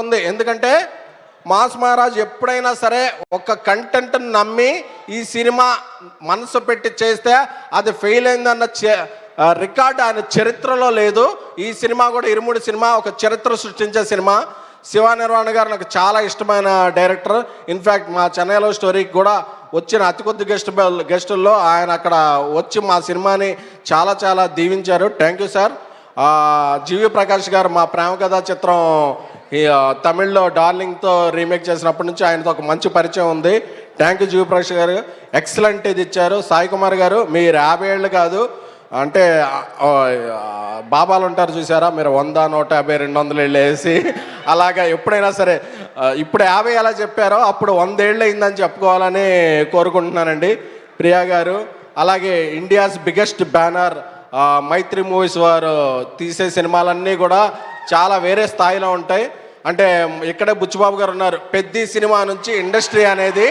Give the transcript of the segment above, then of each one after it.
ఉంది. ఎందుకంటే మాస్ మహారాజ్ ఎప్పుడైనా సరే ఒక కంటెంట్ నమ్మి ఈ సినిమా మనసు పెట్టి చేస్తే అది ఫెయిల్ అయిందన్న రికార్డ్ ఆయన చరిత్రలో లేదు. ఈ సినిమా కూడా ఇరుముడి సినిమా ఒక చరిత్ర సృష్టించే సినిమా. శివ నిర్వాణ గారు నాకు చాలా ఇష్టమైన డైరెక్టర్. ఇన్ఫ్యాక్ట్ మా చెన్నైలో స్టోరీకి కూడా వచ్చిన అతి కొద్ది గెస్టుల్లో ఆయన అక్కడ వచ్చి మా సినిమాని చాలా చాలా దీవించారు. Thank you sir. GV Prakash garu మా ప్రేమ కథా చిత్రం తమిళ్లో డార్లింగ్తో రీమేక్ చేసినప్పటి నుంచి ఆయనతో ఒక మంచి పరిచయం ఉంది. థ్యాంక్ యూ జీవి ప్రకాష్ గారు, ఎక్సలెంట్ ఇది ఇచ్చారు. సాయి కుమార్ గారు మీరు 50 ఏళ్ళు కాదు అంటే బాబాలు ఉంటారు చూసారా, మీరు 100, 150, 200 ఏళ్ళు వేసి అలాగా ఎప్పుడైనా సరే ఇప్పుడు 50 ఎలా చెప్పారో అప్పుడు 100 ఏళ్ళు అయిందని చెప్పుకోవాలని కోరుకుంటున్నానండి. ప్రియా గారు, అలాగే ఇండియాస్ బిగ్గెస్ట్ బ్యానర్ మైత్రి మూవీస్ వారు తీసే సినిమాలన్నీ కూడా చాలా వేరే స్థాయిలో ఉంటాయి. అంటే ఇక్కడే బుచ్చిబాబు గారు ఉన్నారు. పెద్ద సినిమా నుంచి ఇండస్ట్రీ అనేది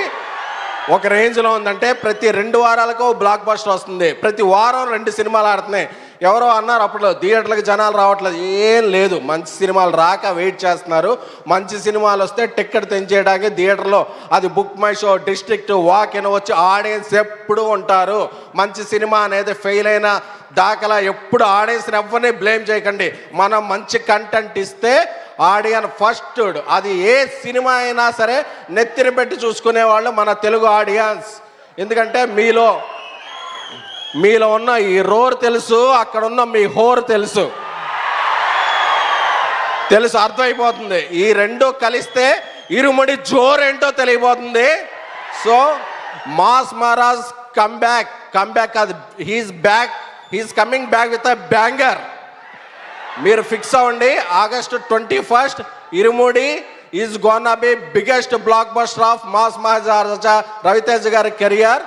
ఒక రేంజ్లో ఉందంటే ప్రతి 2 వారాలకు బ్లాక్ బస్టర్ వస్తుంది, ప్రతి వారం 2 సినిమాలు ఆడుతున్నాయి. ఎవరో అన్నారు అప్పుడు థియేటర్లకు జనాలు రావట్లేదు, ఏం లేదు, మంచి సినిమాలు రాక వెయిట్ చేస్తున్నారు. మంచి సినిమాలు వస్తే టికెట్ తెంచేయడానికి థియేటర్లో అది book my show, district, walk in వచ్చి ఆడియన్స్ ఎప్పుడు ఉంటారు. మంచి సినిమా అనేది ఫెయిల్ అయిన దాఖలా ఎప్పుడు ఆడియన్స్ని ఎవరిని బ్లేమ్ చేయకండి. మనం మంచి కంటెంట్ ఇస్తే ఆడియన్ ఫస్ట్, అది ఏ సినిమా అయినా సరే నెత్తిన పెట్టి చూసుకునేవాళ్ళు మన తెలుగు ఆడియన్స్. ఎందుకంటే మీలో ఉన్న ఈ రోర్ తెలుసు, అక్కడ ఉన్న మీ హోర్ తెలుసు అర్థమైపోతుంది. ఈ రెండు కలిస్తే ఇరుముడి జోరేంటో తెలియబోతుంది. సో మాస్ మహారాజ్ కమ్బ్యాక్ అది he's coming back with a banger. మీరు ఫిక్స్ అవ్వండి. August 21 Irumudi is gonna be biggest blockbuster of mass Maharaja Ravi Teja గారి కెరియర్.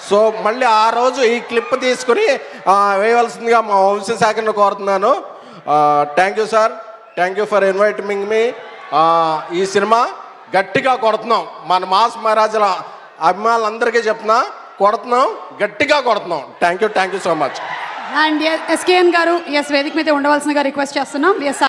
సో మళ్ళీ ఆ రోజు ఈ క్లిప్ తీసుకుని వేయవలసిందిగా మా వంశశాఖను కోరుతున్నాను. Thank you sir, thank you for inviting me. ఈ సినిమా గట్టిగా కొడుతున్నాం, మన మాస్ మహారాజుల అభిమానులందరికీ చెప్తున్నా, గట్టిగా కొడుతున్నాం. Thank you so much. And SKN గారు వేదిక మీద ఉండవలసిందిగా రిక్వెస్ట్ చేస్తున్నాం.